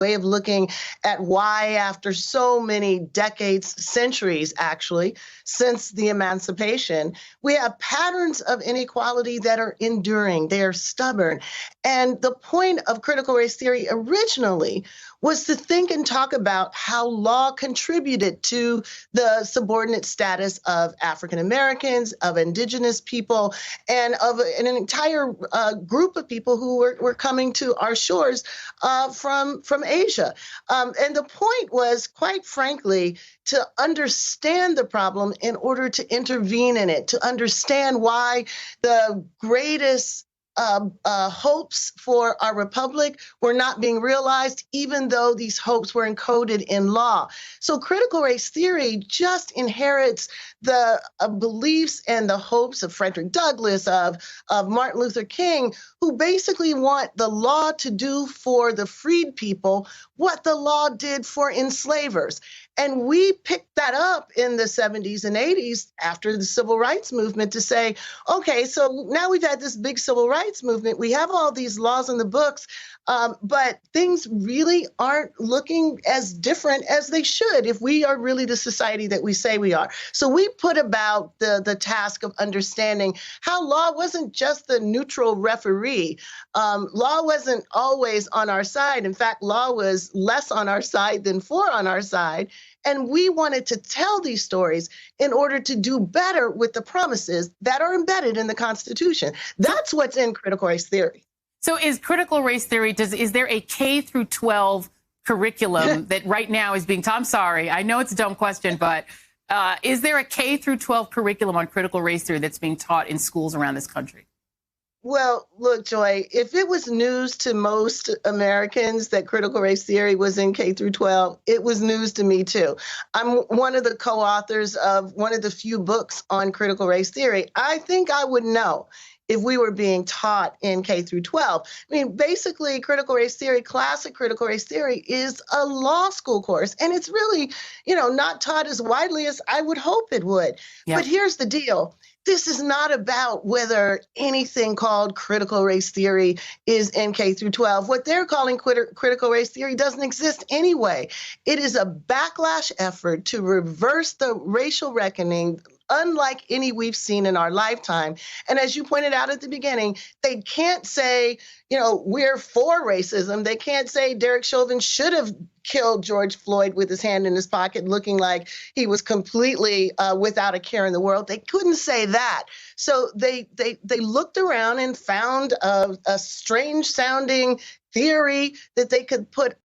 way of looking at why, after so many decades, centuries actually, since the emancipation, we have patterns of inequality that are enduring, they are stubborn. And the point of critical race theory originally was to think and talk about how law contributed to the subordinate status of African Americans, of indigenous people, and of an entire group of people who were coming to our shores from Asia. And the point was, quite frankly, to understand the problem in order to intervene in it, to understand why the greatest hopes for our republic were not being realized, even though these hopes were encoded in law. So critical race theory just inherits the beliefs and the hopes of Frederick Douglass, of Martin Luther King, who basically want the law to do for the freed people what the law did for enslavers. And we picked that up in the 70s and 80s after the civil rights movement to say, okay, so now we've had this big civil rights movement. We have all these laws in the books, but things really aren't looking as different as they should if we are really the society that we say we are. So we put about the task of understanding how law wasn't just the neutral referee. Law wasn't always on our side. In fact, law was less on our side than on our side. And we wanted to tell these stories in order to do better with the promises that are embedded in the Constitution. That's what's in critical race theory. So is critical race theory, is there a K through 12 curriculum that right now is being taught? I'm sorry, I know it's a dumb question, but is there a K through 12 curriculum on critical race theory that's being taught in schools around this country? Well, look, Joy, if it was news to most Americans that critical race theory was in K through 12, it was news to me too. I'm one of the co-authors of one of the few books on critical race theory. I think I would know if we were being taught in K through 12. I mean, basically, critical race theory, classic critical race theory is a law school course, and it's really, not taught as widely as I would hope it would. Yep. But here's the deal. This is not about whether anything called critical race theory is in K through 12. What they're calling critical race theory doesn't exist anyway. It is a backlash effort to reverse the racial reckoning unlike any we've seen in our lifetime. And as you pointed out at the beginning, they can't say, we're for racism. They can't say Derek Chauvin should have killed George Floyd with his hand in his pocket, looking like he was completely without a care in the world. They couldn't say that. So they looked around and found a strange sounding theory that they could put